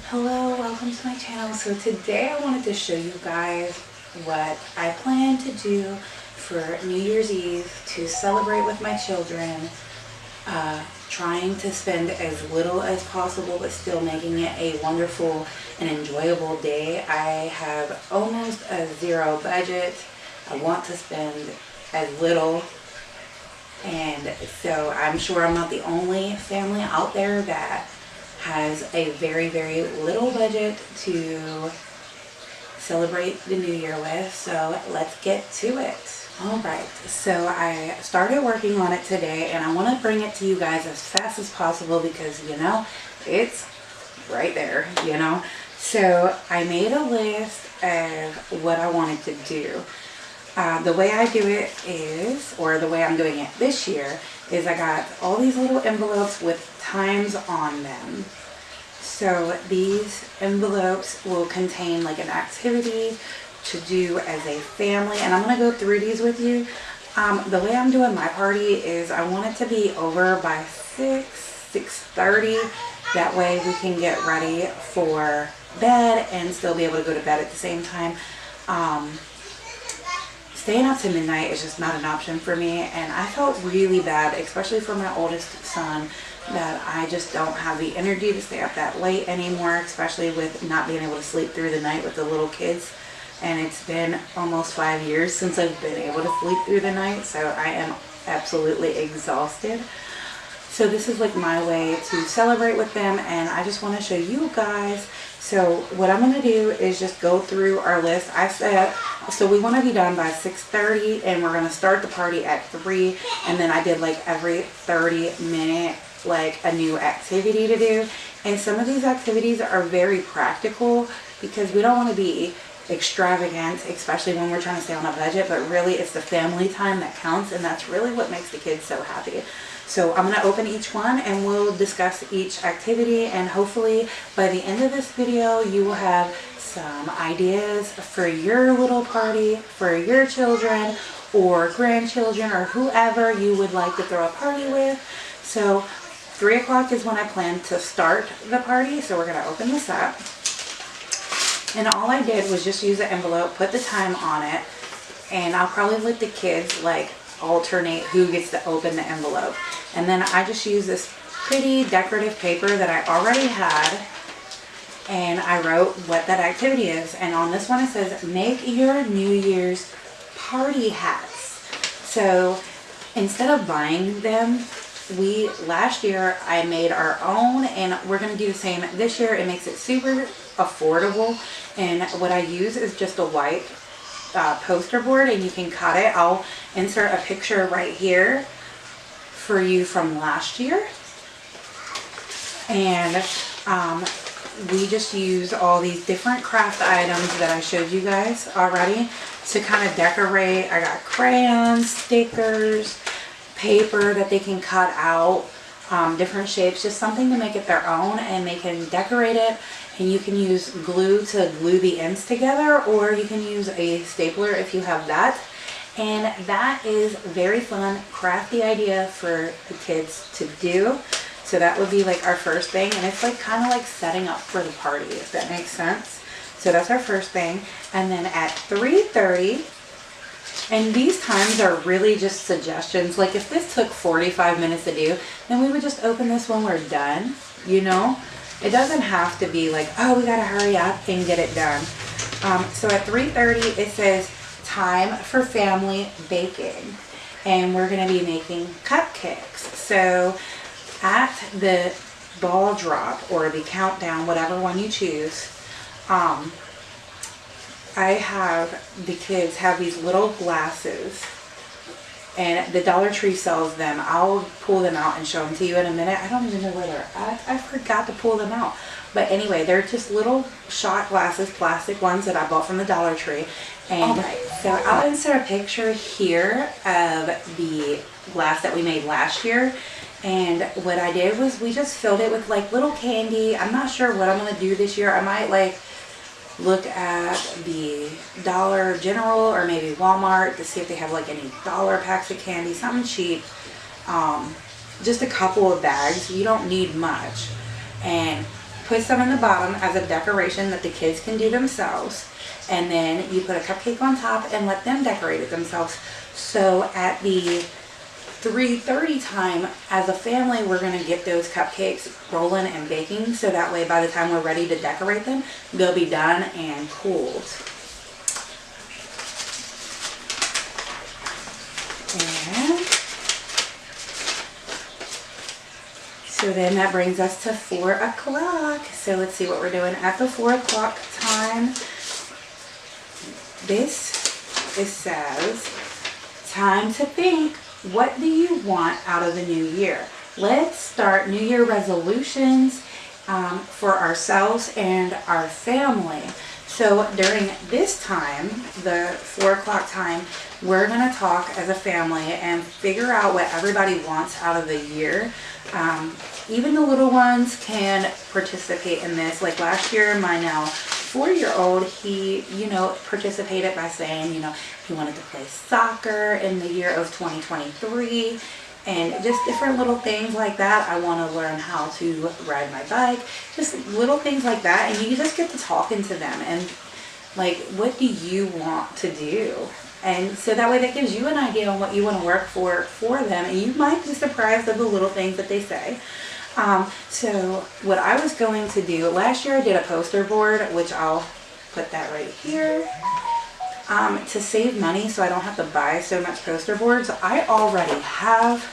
Hello, welcome to my channel. So today I wanted to show you guys what I plan to do for New Year's Eve to celebrate with my children, trying to spend as little as possible but still making it a wonderful and enjoyable day. I have almost a zero budget. I want to spend as little, and so I'm sure I'm not the only family out there that has a very, very little budget to celebrate the new year with. So let's get to it. Alright, so I started working on it today and I want to bring it to you guys as fast as possible because, it's right there, So I made a list of what I wanted to do. The way I do it is, or the way I'm doing it this year, is I got all these little envelopes with times on them. So these envelopes will contain like an activity to do as a family, and I'm going to go through these with you. The way I'm doing my party is I want it to be over by 6:30. That way we can get ready for bed and still be able to go to bed at the same time. Staying up to midnight is just not an option for me, and I felt really bad, especially for my oldest son, that I just don't have the energy to stay up that late anymore, especially with not being able to sleep through the night with the little kids. And it's been almost 5 years since I've been able to sleep through the night, so I am absolutely exhausted. So this is like my way to celebrate with them, and I just want to show you guys. So what I'm going to do is just go through our list. I said, so we want to be done by 6:30, and we're going to start the party at 3, and then I did like every 30 minute like a new activity to do. And some of these activities are very practical because we don't want to be extravagant, especially when we're trying to stay on a budget, but really it's the family time that counts, and that's really what makes the kids so happy. So I'm going to open each one and we'll discuss each activity, and hopefully by the end of this video you will have some ideas for your little party, for your children or grandchildren or whoever you would like to throw a party with. So 3 o'clock is when I plan to start the party, so we're going to open this up. And all I did was just use the envelope, put the time on it, and I'll probably let the kids like alternate who gets to open the envelope. And then I just use this pretty decorative paper that I already had, and I wrote what that activity is. And on this one it says, make your New Year's party hats. So instead of buying them, last year I made our own, and we're going to do the same this year. It makes it super affordable, and what I use is just a white poster board, and you can cut it. I'll insert a picture right here for you from last year. And we just use all these different craft items that I showed you guys already to kind of decorate. I got crayons, stickers, paper that they can cut out, different shapes, just something to make it their own, and they can decorate it. And you can use glue to glue the ends together, or you can use a stapler if you have that. And that is very fun, crafty idea for the kids to do. So that would be like our first thing, and it's like kind of like setting up for the party, if that makes sense. So that's our first thing. And then at 3:30, and these times are really just suggestions. Like if this took 45 minutes to do, then we would just open this when we're done, It doesn't have to be like, oh, we got to hurry up and get it done. So at 3:30, it says time for family baking. And we're going to be making cupcakes. So at the ball drop or the countdown, whatever one you choose, I have the kids have these little glasses, and the Dollar Tree sells them. I'll pull them out and show them to you in a minute. I don't even know where they're at. I forgot to pull them out. But anyway, they're just little shot glasses, plastic ones that I bought from the Dollar Tree. And so I'll insert a picture here of the glass that we made last year. And what I did was we just filled it with like little candy. I'm not sure what I'm going to do this year. I might like look at the Dollar General or maybe Walmart to see if they have like any dollar packs of candy, something cheap. Just a couple of bags. You don't need much. And put some in the bottom as a decoration that the kids can do themselves. And then you put a cupcake on top and let them decorate it themselves. So at the 3:30 time, as a family, we're going to get those cupcakes rolling and baking, so that way by the time we're ready to decorate them, they'll be done and cooled. And so then that brings us to 4 o'clock. So let's see what we're doing at the 4 o'clock time. It says, time to think. What do you want out of the new year? Let's start New Year resolutions for ourselves and our family. So during this time, the 4 o'clock time, we're going to talk as a family and figure out what everybody wants out of the year. Even the little ones can participate in this. Like last year, my now 4-year-old, he, participated by saying, he wanted to play soccer in the year of 2023 and just different little things like that. I want to learn how to ride my bike, just little things like that. And you just get to talking to them and like, what do you want to do? And so that way that gives you an idea on what you want to work for them. And you might be surprised at the little things that they say. So what I was going to do, last year I did a poster board, which I'll put that right here, to save money so I don't have to buy so much poster boards. I already have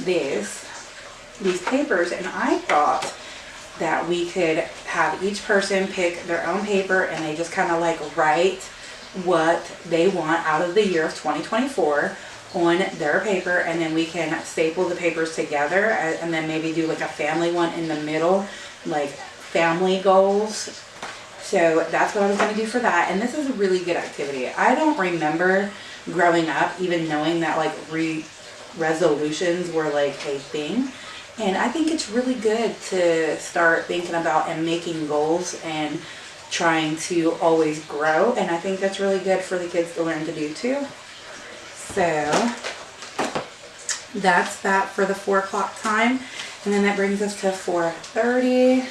these papers, and I thought that we could have each person pick their own paper and they just kind of like write what they want out of the year of 2024 on their paper, and then we can staple the papers together and then maybe do like a family one in the middle, like family goals. So that's what I was going to do for that. And this is a really good activity. I don't remember growing up even knowing that like resolutions were like a thing. And I think it's really good to start thinking about and making goals and trying to always grow. And I think that's really good for the kids to learn to do too. So that's that for the 4 o'clock time. And then that brings us to 4:30.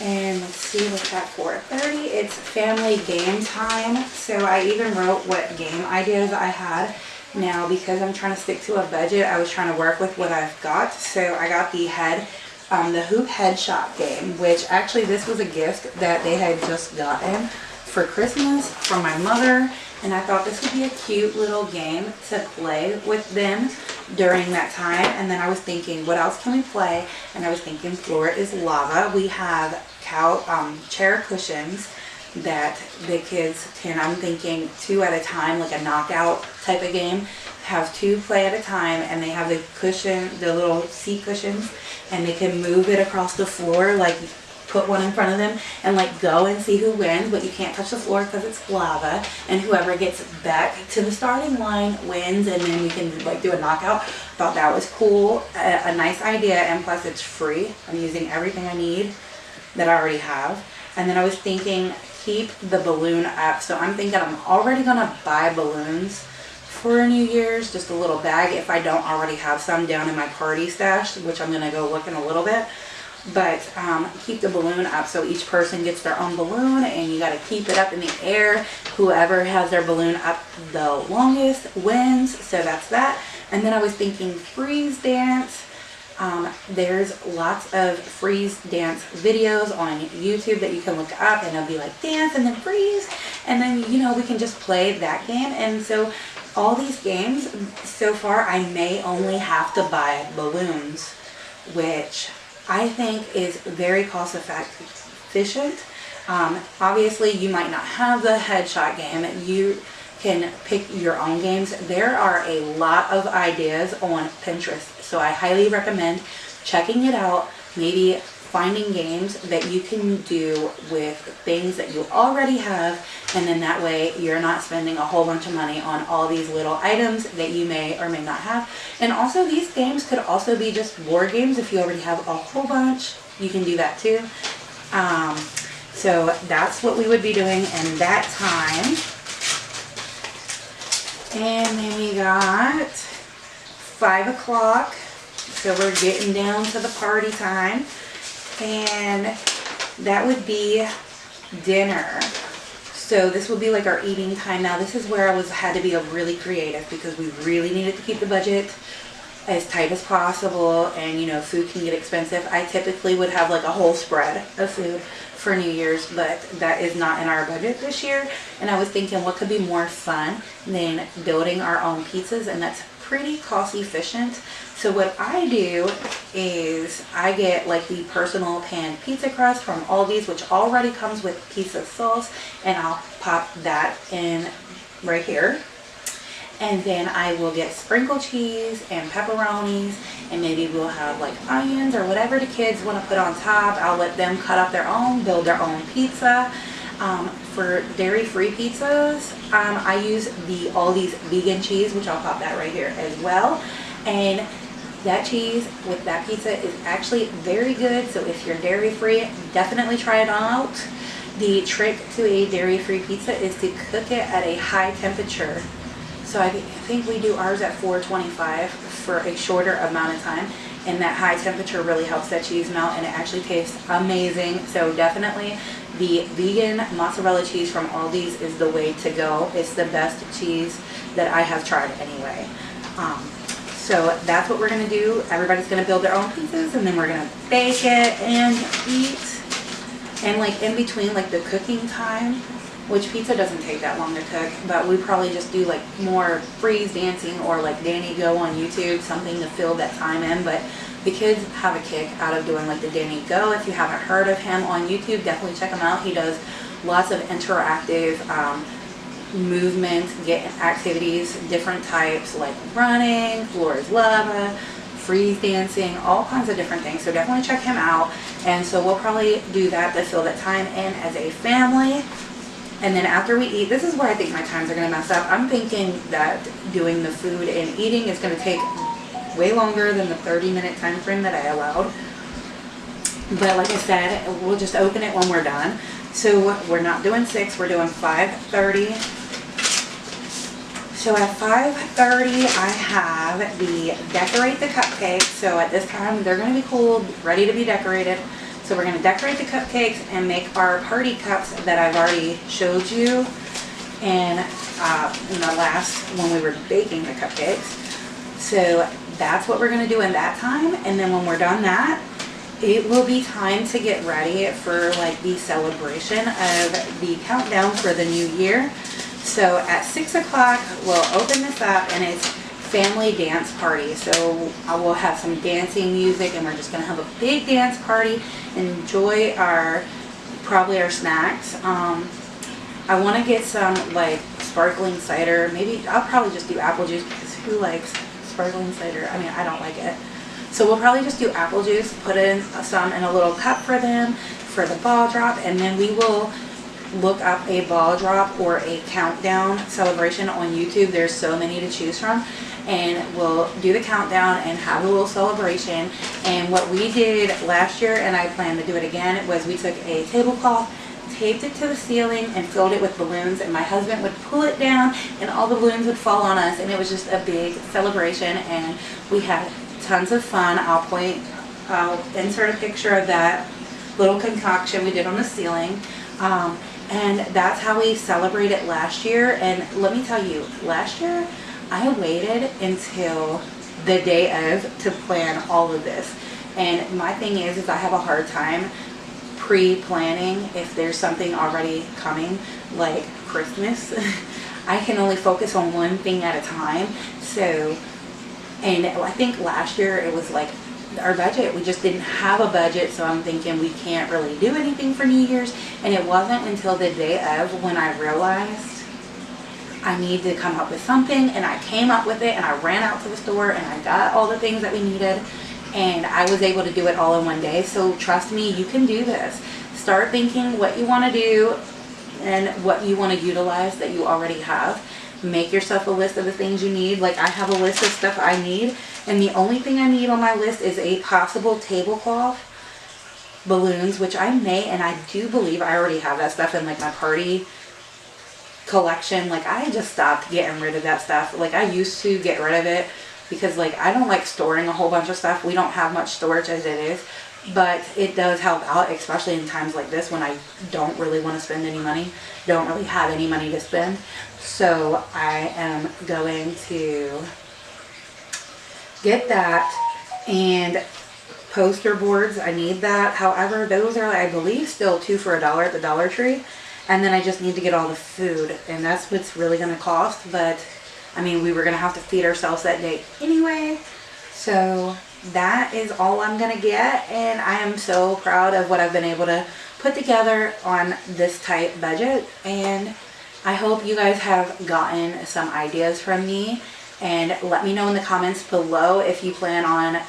And let's see what's at 4:30. It's family game time. So I even wrote what game ideas I had. Now, because I'm trying to stick to a budget, I was trying to work with what I've got. So I got the hoop headshot game, which actually this was a gift that they had just gotten for Christmas from my mother. And I thought this would be a cute little game to play with them during that time. And then I was thinking, what else can we play? And I was thinking, floor is lava. We have chair cushions that the kids can, I'm thinking 2 at a time, like a knockout type of game. Have 2 play at a time, and they have the cushion, the little seat cushions, and they can move it across the floor, like put one in front of them and like go and see who wins, but you can't touch the floor because it's lava, and whoever gets back to the starting line wins. And then we can like do a knockout. Thought that was cool, a nice idea, and plus it's free. I'm using everything I need that I already have. And then I was thinking, keep the balloon up. So I'm thinking I'm already gonna buy balloons for New Year's, just a little bag if I don't already have some down in my party stash, which I'm gonna go look in a little bit. But keep the balloon up so each person gets their own balloon, and you got to keep it up in the air. Whoever has their balloon up the longest wins. So that's that. And then I was thinking freeze dance. There's lots of freeze dance videos on YouTube that you can look up, and it'll be like dance and then freeze, and then we can just play that game. And so all these games so far, I may only have to buy balloons, which I think is very cost efficient. Obviously you might not have the headshot game. You can pick your own games. There are a lot of ideas on Pinterest, so I highly recommend checking it out, maybe finding games that you can do with things that you already have, and then that way you're not spending a whole bunch of money on all these little items that you may or may not have. And also these games could also be just board games. If you already have a whole bunch, you can do that too. So that's what we would be doing in that time. And then we got 5 o'clock. So we're getting down to the party time, and that would be dinner. So this would be like our eating time. Now this is where I had to be really creative because we really needed to keep the budget as tight as possible, and you know, food can get expensive. I typically would have like a whole spread of food for New Year's, but that is not in our budget this year. And I was thinking, what could be more fun than building our own pizzas, and that's pretty cost efficient. So what I do is I get like the personal pan pizza crust from Aldi's, which already comes with pizza sauce, and I'll pop that in right here. And then I will get sprinkled cheese and pepperonis, and maybe we'll have like onions or whatever the kids want to put on top. I'll let them cut up their own, build their own pizza. For dairy-free pizzas, I use the Aldi's vegan cheese, which I'll pop that right here as well. And that cheese with that pizza is actually very good. So if you're dairy-free, definitely try it out. The trick to a dairy-free pizza is to cook it at a high temperature. So I think we do ours at 425 for a shorter amount of time, and that high temperature really helps that cheese melt, and it actually tastes amazing. So definitely the vegan mozzarella cheese from Aldi's is the way to go. It's the best cheese that I have tried anyway. So that's what we're gonna do. Everybody's gonna build their own pizzas, and then we're gonna bake it and eat. And like in between like the cooking time, which pizza doesn't take that long to cook, but we probably just do like more freeze dancing or like Danny Go on YouTube, something to fill that time in. But the kids have a kick out of doing like the Danny Go. If you haven't heard of him on YouTube, definitely check him out. He does lots of interactive movement, activities, different types like running, floor is lava, freeze dancing, all kinds of different things. So definitely check him out. And so we'll probably do that to fill that time in as a family. And then after we eat, this is where I think my times are going to mess up. I'm thinking that doing the food and eating is going to take way longer than the 30-minute time frame that I allowed. But like I said, we'll just open it when we're done. So we're not doing 6, we're doing 5:30. So at 5:30, I have the decorate the cupcakes. So at this time, they're going to be cooled, ready to be decorated. So we're going to decorate the cupcakes and make our party cups that I've already showed you in the last, when we were baking the cupcakes. So that's what we're going to do in that time. And then when we're done that, it will be time to get ready for like the celebration of the countdown for the new year. So at 6 o'clock, we'll open this up, and it's family dance party. So I will have some dancing music, and we're just going to have a big dance party, enjoy probably our snacks. I want to get some like sparkling cider. Maybe I'll probably just do apple juice, because who likes sparkling cider? I mean, I don't like it. So we'll probably just do apple juice, put in some in a little cup for them for the ball drop, and then we will look up a ball drop or a countdown celebration on YouTube. There's so many to choose from, and we'll do the countdown and have a little celebration. And what we did last year, and I plan to do it again, was we took a tablecloth, taped it to the ceiling, and filled it with balloons, and my husband would pull it down and all the balloons would fall on us, and it was just a big celebration, and we had tons of fun. I'll insert a picture of that little concoction we did on the ceiling. And that's how we celebrated last year. And let me tell you, last year I waited until the day of to plan all of this. And my thing is I have a hard time pre-planning if there's something already coming, like Christmas. I can only focus on one thing at a time. So, and I think last year it was like our budget, we just didn't have a budget, so I'm thinking we can't really do anything for New Year's. And it wasn't until the day of when I realized I need to come up with something, and I came up with it, and I ran out to the store and I got all the things that we needed, and I was able to do it all in one day. So trust me, you can do this. Start thinking what you want to do and what you want to utilize that you already have. Make yourself a list of the things you need. Like I have a list of stuff I need, and the only thing I need on my list is a possible tablecloth, balloons, which I may, and I do believe I already have that stuff in like my party collection. Like I just stopped getting rid of that stuff. Like I used to get rid of it because like I don't like storing a whole bunch of stuff. We don't have much storage as it is, but it does help out, especially in times like this when I don't really want to spend any money, don't really have any money to spend. So I am going to get that. And poster boards, I need that. However, those are, I believe, still $2 for $1 at the Dollar Tree. And then I just need to get all the food, and that's what's really going to cost. But I mean, we were going to have to feed ourselves that day anyway. So that is all I'm going to get, and I am so proud of what I've been able to put together on this tight budget. And I hope you guys have gotten some ideas from me, and let me know in the comments below if you plan on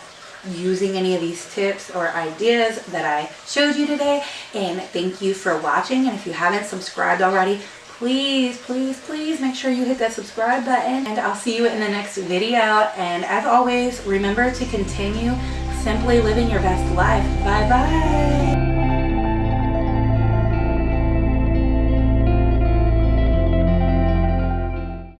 using any of these tips or ideas that I showed you today. And thank you for watching, and if you haven't subscribed already, please make sure you hit that subscribe button, and I'll see you in the next video. And as always, remember to continue simply living your best life. Bye bye.